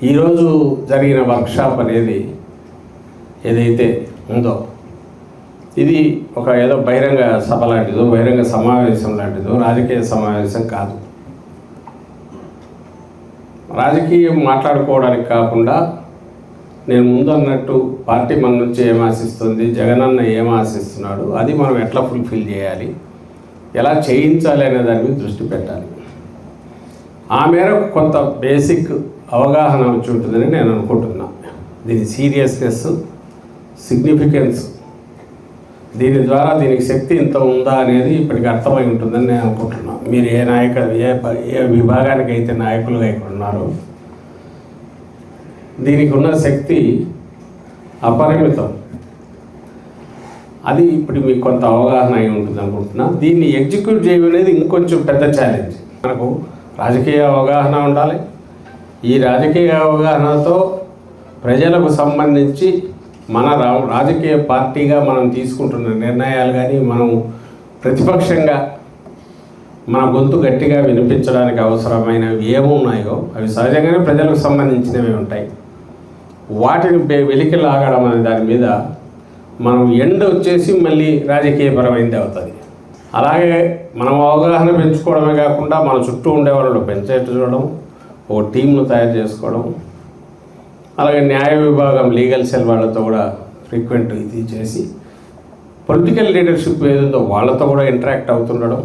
ఈరోజు జరిగిన వర్క్షాప్ అనేది ఏదైతే ఉందో ఇది ఒక ఏదో బహిరంగ సభ లాంటిదో బహిరంగ సమావేశం లాంటిదో రాజకీయ సమావేశం కాదు. రాజకీయం మాట్లాడుకోవడానికి కాకుండా నేను ముందు అన్నట్టు పార్టీ మన నుంచి ఏం ఆశిస్తుంది, జగనన్న ఏం ఆశిస్తున్నాడు, అది మనం ఎట్లా ఫుల్ఫిల్ చేయాలి, ఎలా చేయించాలి అనే దాని మీద దృష్టి పెట్టాలి. ఆ మేరకు కొంత బేసిక్ అవగాహన వచ్చి ఉంటుందని నేను అనుకుంటున్నా. దీని సీరియస్నెస్, సిగ్నిఫికెన్స్, దీని ద్వారా దీనికి శక్తి ఇంత ఉందా అనేది ఇప్పటికి అర్థమై ఉంటుందని నేను అనుకుంటున్నాను. మీరు ఏ విభాగానికి అయితే నాయకులుగా ఇక్కడ ఉన్నారో దీనికి ఉన్న శక్తి అపరిమితం. అది ఇప్పుడు మీకు కొంత అవగాహన అయి ఉంటుంది అనుకుంటున్నా. దీన్ని ఎగ్జిక్యూట్ చేయడం అనేది ఇంకొంచెం పెద్ద ఛాలెంజ్. మనకు రాజకీయ అవగాహన ఉండాలి. ఈ రాజకీయ అవగాహనతో ప్రజలకు సంబంధించి మన రాజకీయ పార్టీగా మనం తీసుకుంటున్న నిర్ణయాలు కానీ మనం ప్రతిపక్షంగా మన గొంతు గట్టిగా వినిపించడానికి అవసరమైనవి ఏమున్నాయో అవి సహజంగానే ప్రజలకు సంబంధించినవి ఉంటాయి. వాటిని వెలికి లాగడం అనే దాని మీద మనం ఎండ్ వచ్చేసి మళ్ళీ రాజకీయపరమైనది అవుతుంది. అలాగే మనం అవగాహన పెంచుకోవడమే కాకుండా మన చుట్టూ ఉండే వాళ్ళు పెంచేట్టు చూడడం, ఓ టీంను తయారు చేసుకోవడం, అలాగే న్యాయ విభాగం లీగల్ సెల్ వాళ్ళతో కూడా ఫ్రీక్వెంట్ ఇది చేసి పొలిటికల్ లీడర్షిప్ ఏదో వాళ్ళతో కూడా ఇంటరాక్ట్ అవుతుండడం,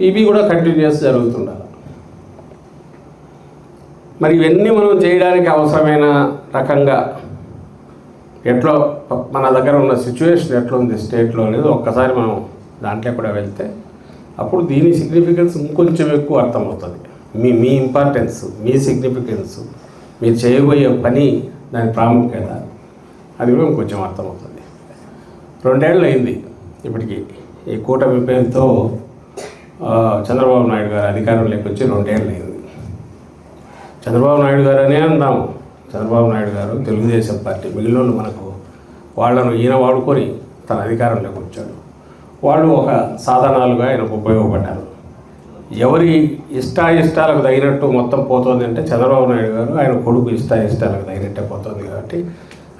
ఇవి కూడా కంటిన్యూస్ జరుగుతుండాలి. మరి ఇవన్నీ మనం చేయడానికి అవసరమైన రకంగా ఎట్లా మన దగ్గర ఉన్న సిచ్యువేషన్ ఎట్లా ఉంది స్టేట్లో అనేది ఒక్కసారి మనం దాంట్లో కూడా వెళ్తే అప్పుడు దీని సిగ్నిఫికెన్స్ ఇంకొంచెం ఎక్కువ అర్థమవుతుంది. మీ ఇంపార్టెన్స్, మీ సిగ్నిఫికెన్స్, మీరు చేయబోయే పని, దాని ప్రాముఖ్యత అది కూడా ఇంకొంచెం అర్థమవుతుంది. 2 ఏళ్ళు అయింది ఇప్పటికీ ఈ కూటమి పేరుతో చంద్రబాబు నాయుడు గారు అధికారంలోకి వచ్చి 2 ఏళ్ళు అయింది. చంద్రబాబు నాయుడు గారు అనే అందాము. చంద్రబాబు నాయుడు గారు తెలుగుదేశం పార్టీ, మిగిలిన మనకు వాళ్ళను ఈయన వాడుకొని తన అధికారంలోకి వచ్చాడు. వాళ్ళు ఒక సాధనాలుగా ఆయనకు ఉపయోగపడ్డారు. ఎవరి ఇష్టాయిష్టాలకు తగినట్టు మొత్తం పోతుంది అంటే చంద్రబాబు నాయుడు గారు ఆయన కొడుకు ఇష్టాయిష్టాలకు తగినట్టే పోతుంది. కాబట్టి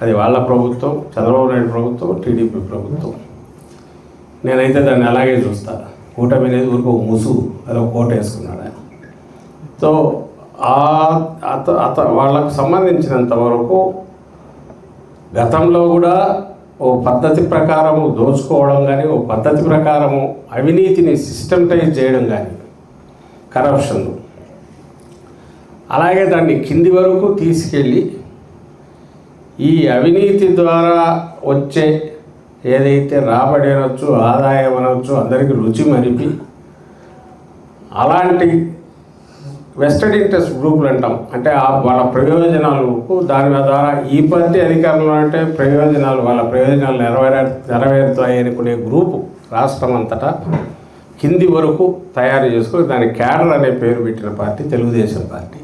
అది వాళ్ళ ప్రభుత్వం, చంద్రబాబు నాయుడు ప్రభుత్వం, టీడీపీ ప్రభుత్వం. నేనైతే దాన్ని అలాగే చూస్తాను. కూటమి అనేది ఊరికి ఒక ముసుగు, అది ఒక కోట వేసుకున్నాడు ఆయన. సో వాళ్ళకు సంబంధించినంత వరకు గతంలో కూడా ఓ పద్ధతి ప్రకారము దోచుకోవడం కానీ, ఓ పద్ధతి ప్రకారము అవినీతిని సిస్టమ్టైజ్ చేయడం కానీ, కరప్షన్, అలాగే దాన్ని కింది వరకు తీసుకెళ్ళి ఈ అవినీతి ద్వారా వచ్చే ఏదైతే రాబడి అనొచ్చు, ఆదాయం అనొచ్చు, అందరికీ రుచి మరిపి అలాంటి వెస్టెడ్ ఇంట్రెస్ట్ గ్రూపులు అంటాం. అంటే వాళ్ళ ప్రయోజనాలకు దాని ద్వారా ఈ పార్టీ అధికారంలో అంటే ప్రయోజనాలు, వాళ్ళ ప్రయోజనాలు నెరవేరుతాయి అనుకునే గ్రూపు రాష్ట్రం అంతటా కింది వరకు తయారు చేసుకుని దాని క్యాడర్ అనే పేరు పెట్టిన పార్టీ తెలుగుదేశం పార్టీ.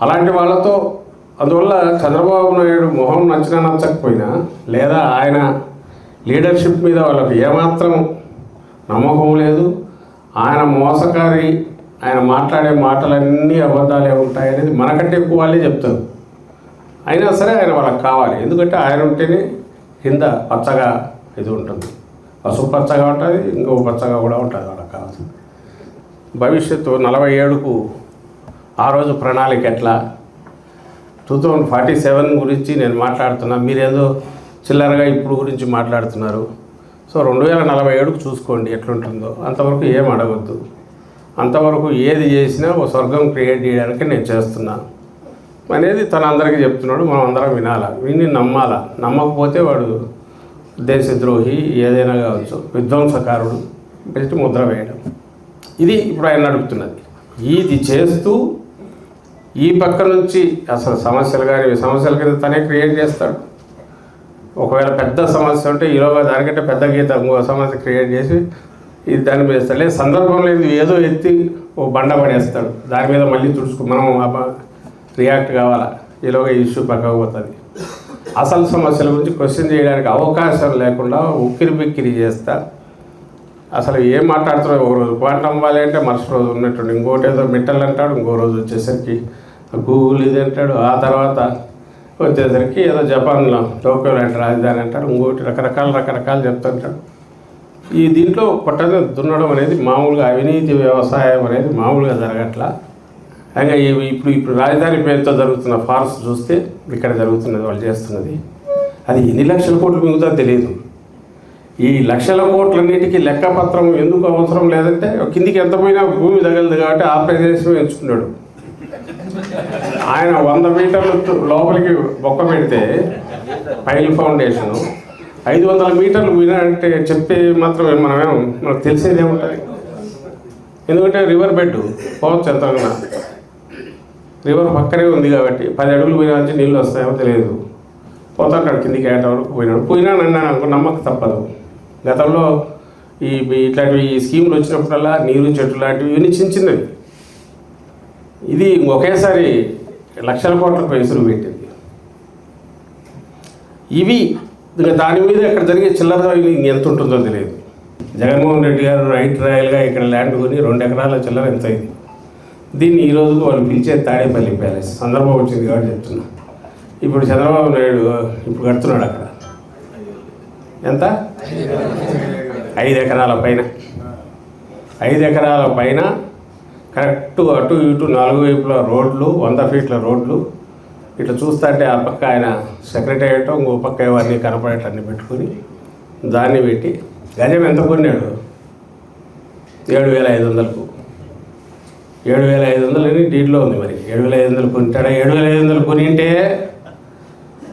అలాంటి వాళ్ళతో అందువల్ల చంద్రబాబు నాయుడు మొహం నచ్చినా నచ్చకపోయినా, లేదా ఆయన లీడర్షిప్ మీద వాళ్ళకి ఏమాత్రం నమ్మకం లేదు, ఆయన మోసకారి, ఆయన మాట్లాడే మాటలన్నీ అబద్ధాలే ఉంటాయనేది మనకంటే ఎక్కువ వాళ్ళే చెప్తారు. అయినా సరే ఆయన వాళ్ళకి కావాలి. ఎందుకంటే ఆయన ఉంటేనే కింద పచ్చగా ఇది ఉంటుంది, పసుపు పచ్చగా ఉంటుంది, ఇంకో పచ్చగా కూడా ఉంటుంది వాళ్ళకి కావాల్సింది. భవిష్యత్తు 47కు ఆ రోజు ప్రణాళిక ఎట్లా, 2047 గురించి నేను మాట్లాడుతున్నా, మీరేదో చిల్లరగా ఇప్పుడు గురించి మాట్లాడుతున్నారు. సో 2047కు చూసుకోండి ఎట్లుంటుందో, అంతవరకు ఏం అడగద్దు. అంతవరకు ఏది చేసినా ఓ స్వర్గం క్రియేట్ చేయడానికి నేను చేస్తున్నా అనేది తన అందరికీ చెప్తున్నాడు. మనం అందరం వినాలా, విని నమ్మాలా. నమ్మకపోతే వాడు దేశద్రోహి ఏదైనా కావచ్చు, విధ్వంసకారుడు పెట్టి ముద్ర వేయడం. ఇది ఇప్పుడు ఆయన నడుపుతున్నది. ఇది చేస్తూ ఈ పక్క నుంచి అసలు సమస్యలు కానీ సమస్యల కింద తనే క్రియేట్ చేస్తాడు. ఒకవేళ పెద్ద సమస్య ఉంటే ఈలోగా దానికంటే పెద్ద గీత ఇంకో సమస్య క్రియేట్ చేసి ఇది దాని మీద వేస్తాడు. లేదు సందర్భం లేదు, ఏదో ఎత్తి ఓ బండ పడేస్తాడు, దాని మీద మళ్ళీ మనం రియాక్ట్ కావాలా, ఈలోగా ఇష్యూ పక్కకు పోతుంది. అసలు సమస్యల గురించి క్వశ్చన్ చేయడానికి అవకాశం లేకుండా ఉక్కిరి బిక్కిరి చేస్తా అసలు ఏం మాట్లాడుతున్నావు. ఒక రోజు క్వాంటమ్ వాలి అంటే మరుసటి రోజు ఉన్నట్టు ఇంకోటి ఏదో మెటల్ అంటాడు, ఇంకో రోజు వచ్చేసరికి గూగుల్ ఇది అంటాడు. ఆ తర్వాత వచ్చేసరికి ఏదో జపాన్లో టోక్యో లాంటి రాజధాని అంటాడు, ఇంకోటి రకరకాలు చెప్తుంటాడు. ఈ దీంట్లో పొట్టని దున్నడం అనేది మామూలుగా అవినీతి వ్యవసాయం అనేది మామూలుగా జరగట్లా. ఇంకా ఇప్పుడు రాజధాని పేరుతో జరుగుతున్న ఫార్స్ చూస్తే ఇక్కడ జరుగుతున్నది, వాళ్ళు చేస్తున్నది అది ఎన్ని లక్షల కోట్లు మిగులుతుందో తెలియదు. ఈ లక్షల కోట్లన్నిటికీ లెక్కపత్రం ఎందుకు అవసరం లేదంటే కిందికి ఎంత పోయినా భూమి తగలదు కాబట్టి ఆ ప్రదేశం ఎంచుకున్నాడు. ఆయన 100 మీటర్లు లోపలికి బొక్క పెడితే పైల్ ఫౌండేషన్ 500 మీటర్లు పోయినాడంటే చెప్తే మాత్రం మనకు తెలిసేది ఏముంటుంది. ఎందుకంటే రివర్ బెడ్ పోవచ్చు ఎంతగా, రివర్ పక్కనే ఉంది కాబట్టి 10 అడుగులు పోయినా నుంచి నీళ్ళు వస్తాయో తెలియదు. పోతాడు కిందికి 8 వరకు పోయినాను అన్నాను అనుకో, నమ్మకం తప్పదు. గతంలో ఇట్లాంటివి ఈ స్కీములు వచ్చినప్పుడల్లా నీరు చెట్లు లాంటివి ఇవన్నీ చిన్నవి. ఇది ఒకేసారి లక్షల కోట్ల పైసలు పెట్టింది. ఇవి ఇంకా దాని మీద ఇక్కడ జరిగే చిల్లర ఎంత ఉంటుందో తెలియదు. జగన్మోహన్ రెడ్డి గారు రైట్ రాయల్గా ఇక్కడ ల్యాండ్ కొని 2 ఎకరాల చిల్లర ఎంత అయింది. దీన్ని ఈ రోజుకు వాళ్ళు పిలిచే తాడేపల్లి ప్యాలెస్ సందర్భం వచ్చింది కాబట్టి చెప్తున్నా. ఇప్పుడు చంద్రబాబు నాయుడు ఇప్పుడు కడుతున్నాడు అక్కడ ఎంత 5 ఎకరాల పైన 5 ఎకరాల పైన కరెక్ట్ అటు ఇటు 4 వైపుల రోడ్లు 100 ఫీట్ల రోడ్లు. ఇట్లా చూస్తుంటే ఆ పక్క ఆయన సెక్రటేరియట్, ఇంకో పక్క ఇవన్నీ కనపడేటన్నీ పెట్టుకుని దాన్ని పెట్టి గజం ఎంత కొన్నాడు 7,500కు. 7,500 అని డీల్లో ఉంది. మరి 7,500 కొంటాడా? 7,500 కొనింటే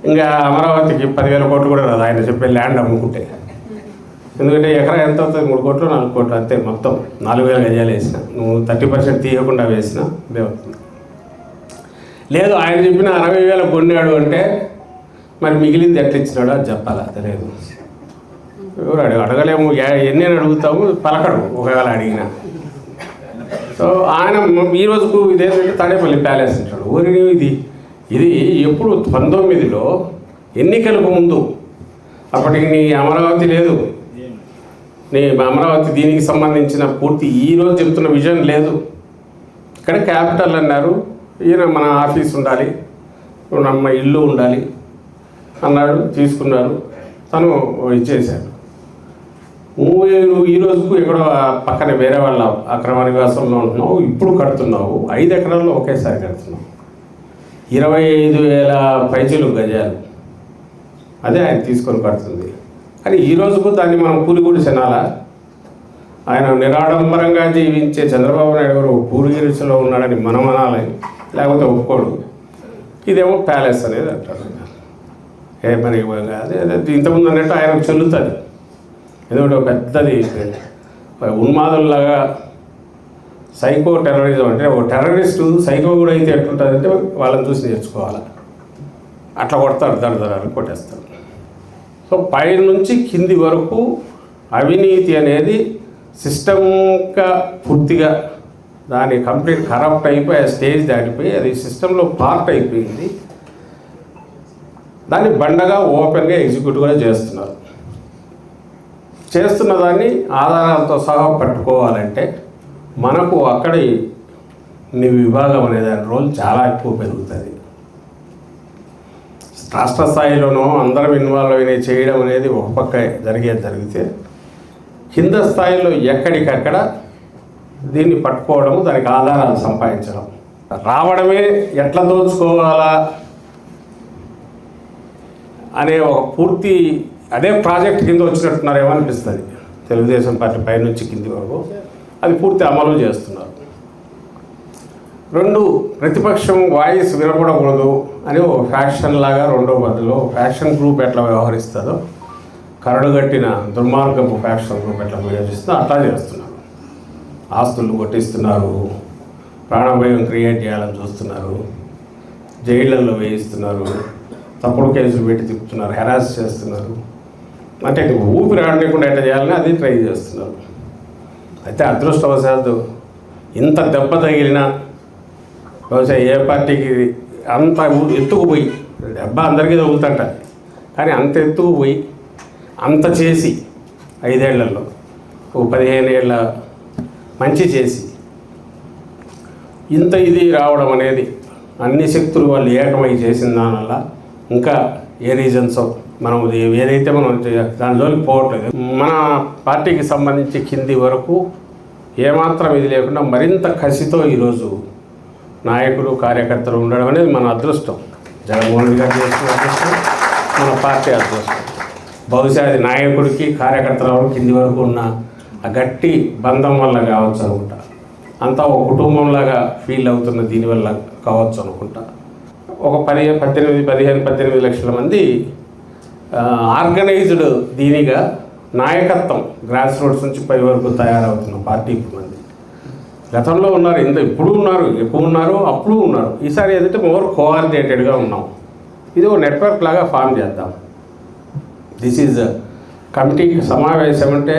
ఇంకా అమరావతికి 10,000 కోట్లు కూడా రాదు ఆయన చెప్పే ల్యాండ్ అమ్ముకుంటే. ఎందుకంటే ఎకరా ఎంత అవుతుంది? 3 కోట్లు 4 కోట్లు అంతే. మొత్తం 4,000 గజాలు వేసిన, నువ్వు 30% తీయకుండా వేసిన ఇదే అవుతుంది. లేదు ఆయన చెప్పిన 60,000 కొన్నాడు అంటే మరి మిగిలింది ఎట్లా ఇచ్చినాడో అది చెప్పాలా తెలియదు. ఎవరు అడగలేము, ఎన్ని అడుగుతాము, పలకడు ఒకవేళ అడిగినా. సో ఆయన ఈ రోజుకు ఇదేంటంటే తాడేపల్లి ప్యాలెస్ అంటాడు. ఊరిని ఇది ఎప్పుడు 19లో ఎన్నికలకు ముందు. అప్పటికి నీ అమరావతి లేదు, నీ అమరావతి దీనికి సంబంధించిన పూర్తి ఈరోజు చెప్తున్న విజన్ లేదు. ఇక్కడ క్యాపిటల్ అన్నారు, ఈయన మన ఆఫీస్ ఉండాలి, మన ఇల్లు ఉండాలి అన్నాడు, తీసుకున్నారు, తను ఇచ్చేశాడు. నువ్వు ఈ రోజుకు ఎక్కడో పక్కన వేరే వాళ్ళ అక్రమ నివాసంలో ఉంటున్నావు, ఇప్పుడు కడుతున్నావు, 5 ఎకరాల్లో ఒకేసారి కడుతున్నావు, 25,000 పైచీలు గజాలు అదే ఆయన తీసుకొని కడుతుంది. కానీ ఈ రోజుకు దాన్ని మనం కూలిగూడి తినాలా? ఆయన నిరాడంబరంగా జీవించే చంద్రబాబు నాయుడు గారు పూర్వీరులో ఉన్నాడని మనం అనాలి, లేకపోతే ఒప్పుకోడు. ఇదేమో ప్యాలెస్ అనేది అంటారు. మరి అదే ఇంతకుముందు అన్నట్టు ఆయనకు చెల్లుతుంది. ఎందుకంటే పెద్దది ఉన్మాదుల్లాగా సైకో టెర్రరిజం అంటే ఒక టెర్రరిస్టు సైకో కూడా అయితే ఎట్లుంటుందంటే వాళ్ళని చూసి నేర్చుకోవాలి. అట్లా కొడతారు, దడదరాలు కొట్టేస్తారు. సో పై నుంచి కింది వరకు అవినీతి అనేది సిస్టమ్గా పూర్తిగా దాని కంప్లీట్ కరప్ట్ అయిపోయి ఆ స్టేజ్ దాటిపోయి అది సిస్టంలో పార్ట్ అయిపోయింది. దాన్ని బండగా ఓపెన్గా ఎగ్జిక్యూట్ కూడా చేస్తున్నారు. చేస్తున్న దాన్ని ఆధారాలతో సహా పట్టుకోవాలంటే మనకు అక్కడ విభాగం అనే దాని రోల్ చాలా ఎక్కువ పెరుగుతుంది. రాష్ట్ర స్థాయిలోనూ అందరం ఇన్వాల్వ్ అయిన చేయడం అనేది ఒక పక్క జరిగితే కింద స్థాయిలో ఎక్కడికక్కడ దీన్ని పట్టుకోవడము, దానికి ఆధారాలు సంపాదించడం, రావడమే ఎట్లా దోచుకోవాలా అనే ఒక పూర్తి అదే ప్రాజెక్ట్ కింద వచ్చినట్టున్నారేమో అనిపిస్తుంది. తెలుగుదేశం పార్టీ పై నుంచి కింది వరకు అది పూర్తి అమలు చేస్తున్నారు. 2 ప్రతిపక్షం వాయిస్ వినపడకూడదు అని ఒక ఫ్యాక్షన్ లాగా రెండో బదులు ఫ్యాక్షన్ గ్రూప్ ఎట్లా వ్యవహరిస్తుందో, కరడుగట్టిన దుర్మార్గపు ఫ్యాక్షన్ గ్రూప్ ఎట్లా వ్యవహరిస్తుందో అట్లా చేస్తున్నారు. ఆస్తులు కొట్టిస్తున్నారు, ప్రాణభయం క్రియేట్ చేయాలని చూస్తున్నారు, జైళ్ళల్లో వేయిస్తున్నారు, తప్పుడు కేసులు పెట్టి తిప్పుతున్నారు, హెరాస్ చేస్తున్నారు. అంటే ఊపిరి ఆడలేకుండా ఎట్లా చేయాలని అది ట్రై చేస్తున్నారు. అయితే అదృష్టవశాత్తు ఇంత దెబ్బ తగిలినా బహుశా ఏ పార్టీకి అంత ఎత్తుకుపోయి దెబ్బ అందరికీ తగులుతుంట, కానీ అంత ఎత్తుకుపోయి అంత చేసి 5 ఏళ్లలో ఒక 15 ఏళ్ళ మంచి చేసి ఇంత ఇది రావడం అనేది అన్ని శక్తులు వాళ్ళు ఏకమై చేసిన దానివల్ల ఇంకా ఏ రీజన్సో మనం ఏదైతే మనం దాని జోలికి పోవట్లేదు. మన పార్టీకి సంబంధించి కింది వరకు ఏమాత్రం ఇది లేకుండా మరింత కసితో ఈరోజు నాయకులు కార్యకర్తలు ఉండడం అనేది మన అదృష్టం. జగన్మోహన్ రెడ్డి గారు చేస్తున్న అదృష్టం, మన పార్టీ అదృష్టం. బహుశా అది నాయకుడికి కార్యకర్తల వరకు కింది వరకు ఉన్న ఆ గట్టి బంధం వల్ల కావచ్చు అనుకుంటా. అంతా ఒక కుటుంబంలాగా ఫీల్ అవుతున్న దీనివల్ల కావచ్చు అనుకుంటా. ఒక 18 లక్షల మంది ఆర్గనైజ్డ్ దీనిగా నాయకత్వం గ్రాస్ రూట్స్ నుంచి పై వరకు తయారవుతున్న పార్టీ మంది గతంలో ఉన్నారు, ఇప్పుడు ఉన్నారు, ఎక్కువ ఉన్నారు, అప్పుడు ఉన్నారు. ఈసారి ఏదైతే మోర్ కోఆర్డినేటెడ్గా ఉన్నాం. ఇది ఒక నెట్వర్క్ లాగా ఫామ్ చేద్దాం. దిస్ ఈజ్ కమిటీకి సమావేశం అంటే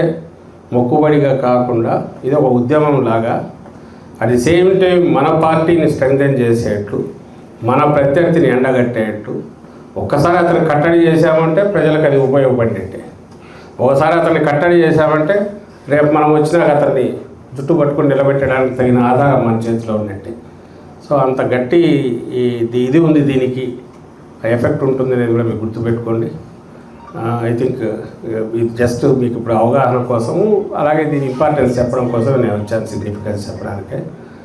మొక్కుబడిగా కాకుండా ఇది ఒక ఉద్యమం లాగా, అట్ ది సేమ్ టైం మన పార్టీని స్ట్రెంగ్థెన్ చేసేట్లు, మన ప్రత్యర్థిని ఎండగట్టేట్టు. ఒక్కసారి అతన్ని కట్టడి చేశామంటే ప్రజలకు అది ఉపయోగపడినట్టే. ఒకసారి అతన్ని కట్టడి చేశామంటే రేపు మనం వచ్చినాక అతన్ని జుట్టు పట్టుకుని నిలబెట్టడానికి తగిన ఆధారం మన చేతిలో ఉన్నట్టే. సో అంత గట్టి ఇది ఉంది, దీనికి ఎఫెక్ట్ ఉంటుంది అనేది కూడా మీకు గుర్తుపెట్టుకోండి. ఐ థింక్ ఇది జస్ట్ మీకు ఇప్పుడు అవగాహన కోసము, అలాగే దీని ఇంపార్టెన్స్ చెప్పడం కోసం నేను వచ్చాను, సిగ్నిఫికెన్స్ చెప్పడానికే.